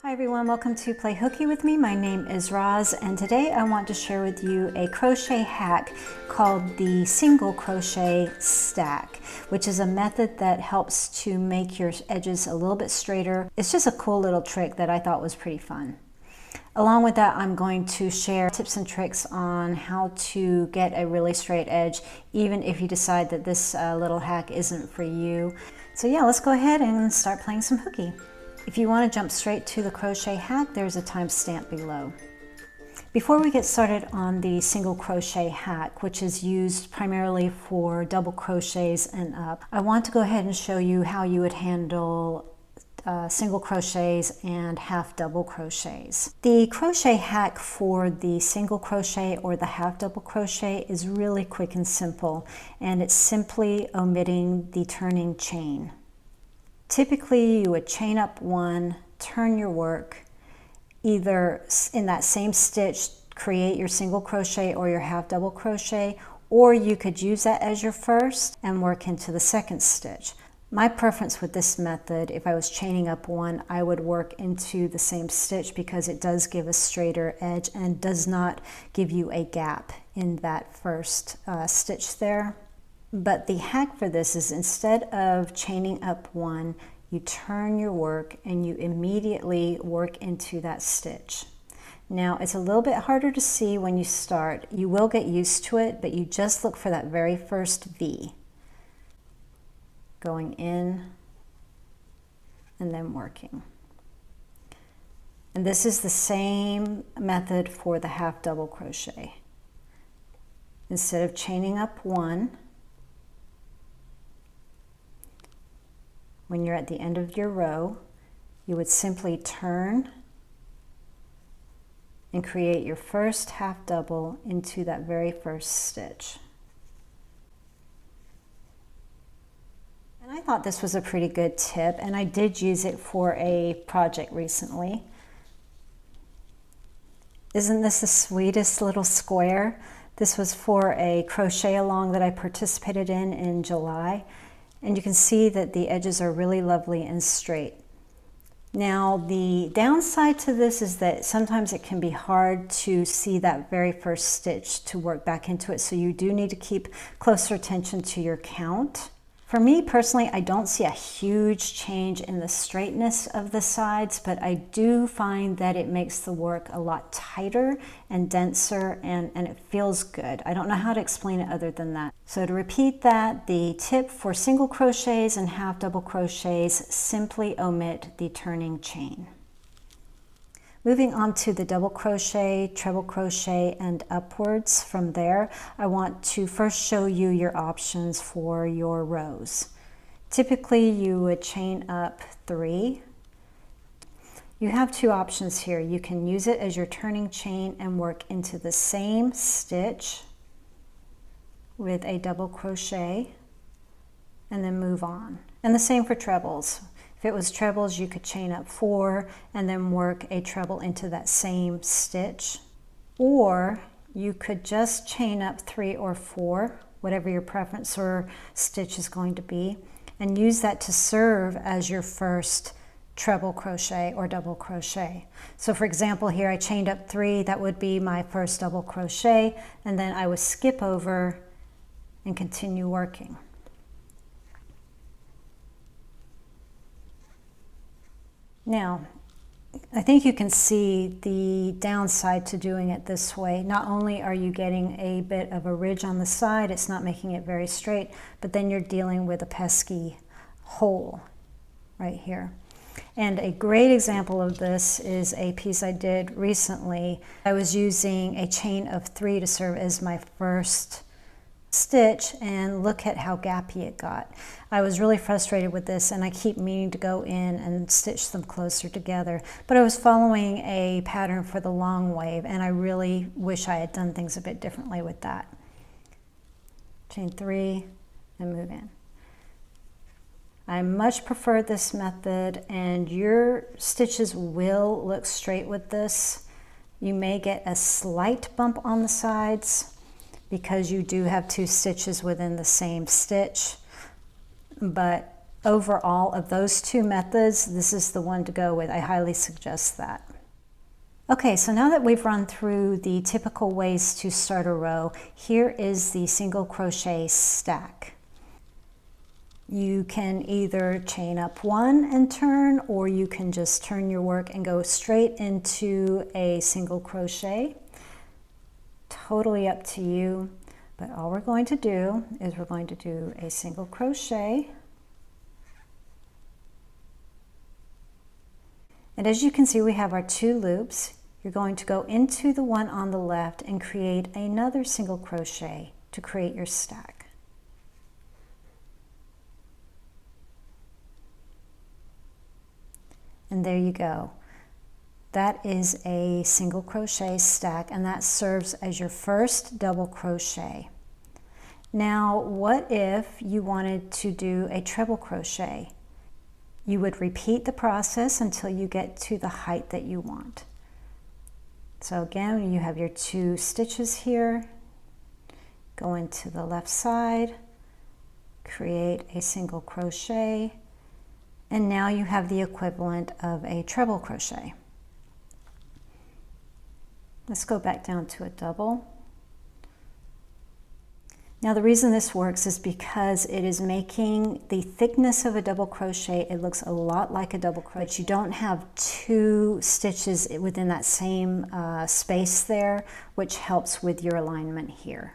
Hi everyone, welcome to Play Hooky with me. My name is Roz and today I want to share with you a crochet hack called the single crochet stack, which is a method that helps to make your edges a little bit straighter. It's just a cool little trick that I thought was pretty fun. Along with that, I'm going to share tips and tricks on how to get a really straight edge, even if you decide that this little hack isn't for you. So yeah, let's go ahead and start playing some hooky. If you want to jump straight to the crochet hack, there's a timestamp below. Before we get started on the single crochet hack, which is used primarily for double crochets and up, I want to go ahead and show you how you would handle single crochets and half double crochets. The crochet hack for the single crochet or the half double crochet is really quick and simple, and it's simply omitting the turning chain. Typically, you would chain up one, turn your work, either in that same stitch, create your single crochet or your half double crochet, or you could use that as your first and work into the second stitch. My preference with this method, if I was chaining up one, I would work into the same stitch because it does give a straighter edge and does not give you a gap in that first stitch there. But the hack for this is instead of chaining up one, you turn your work and you immediately work into that stitch. Now it's a little bit harder to see when you start. You will get used to it, but you just look for that very first V. Going in and then working. And this is the same method for the half double crochet. Instead of chaining up one, when you're at the end of your row, you would simply turn and create your first half double into that very first stitch. And I thought this was a pretty good tip, and I did use it for a project recently. Isn't this the sweetest little square? This was for a crochet along that I participated in July. And you can see that the edges are really lovely and straight. Now the downside to this is that sometimes it can be hard to see that very first stitch to work back into it, so you do need to keep closer attention to your count. For me personally, I don't see a huge change in the straightness of the sides, but I do find that it makes the work a lot tighter and denser, and it feels good. I don't know how to explain it other than that. So to repeat that, the tip for single crochets and half double crochets, simply omit the turning chain. Moving on to the double crochet, treble crochet, and upwards from there, I want to first show you your options for your rows. Typically, you would chain up 3. You have 2 options here. You can use it as your turning chain and work into the same stitch with a double crochet and then move on. And the same for trebles. If it was trebles, you could chain up 4 and then work a treble into that same stitch. Or you could just chain up 3 or 4, whatever your preference or stitch is going to be, and use that to serve as your first treble crochet or double crochet. So for example, here I chained up 3, that would be my first double crochet, and then I would skip over and continue working. Now, I think you can see the downside to doing it this way. Not only are you getting a bit of a ridge on the side, it's not making it very straight, but then you're dealing with a pesky hole right here. And a great example of this is a piece I did recently. I was using a chain of 3 to serve as my first stitch, and look at how gappy it got. I was really frustrated with this, and I keep meaning to go in and stitch them closer together, but I was following a pattern for the long wave, and I really wish I had done things a bit differently with that. Chain 3 and move in. I much prefer this method, and your stitches will look straight with this. You may get a slight bump on the sides because you do have 2 stitches within the same stitch, but overall of those two methods, this is the one to go with. I highly suggest that. Okay, so now that we've run through the typical ways to start a row, here is the single crochet stack. You can either chain up one and turn, or you can just turn your work and go straight into a single crochet. Totally up to you, but all we're going to do is we're going to do a single crochet. And as you can see, we have our 2 loops. You're going to go into the one on the left and create another single crochet to create your stack. And there you go. That is a single crochet stack, and that serves as your first double crochet. Now, what if you wanted to do a treble crochet? You would repeat the process until you get to the height that you want. So again, you have your 2 stitches here, go into the left side, create a single crochet, and now you have the equivalent of a treble crochet. Let's go back down to a double. Now the reason this works is because it is making the thickness of a double crochet, it looks a lot like a double crochet, but you don't have 2 stitches within that same space there, which helps with your alignment here.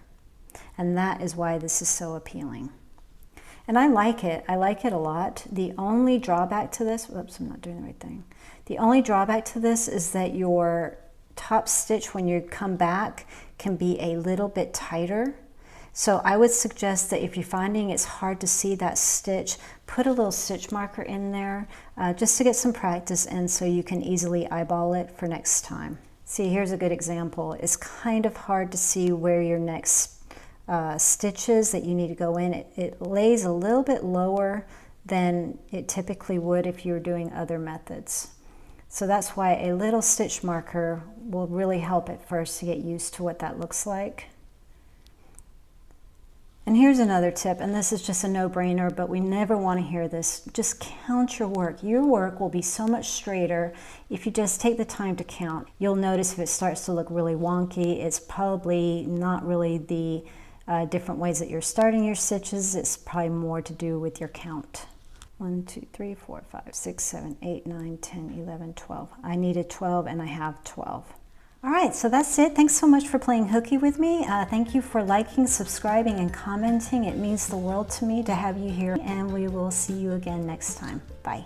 And that is why this is so appealing. And I like it a lot. The only drawback to this, whoops, I'm not doing the right thing. The only drawback to this is that your top stitch when you come back can be a little bit tighter. So I would suggest that if you're finding it's hard to see that stitch, put a little stitch marker in there just to get some practice in so you can easily eyeball it for next time. See, here's a good example. It's kind of hard to see where your next stitches that you need to go in. It lays a little bit lower than it typically would if you were doing other methods. So that's why a little stitch marker will really help at first to get used to what that looks like. And here's another tip, and this is just a no-brainer, but we never want to hear this. Just count your work. Your work will be so much straighter if you just take the time to count. You'll notice if it starts to look really wonky, it's probably not really the different ways that you're starting your stitches. It's probably more to do with your count. 1, 2, 3, 4, 5, 6, 7, 8, 9, 10, 11, 12. I needed 12 and I have 12. All right, so that's it. Thanks so much for playing hooky with me. Thank you for liking, subscribing, and commenting. It means the world to me to have you here, and we will see you again next time. Bye.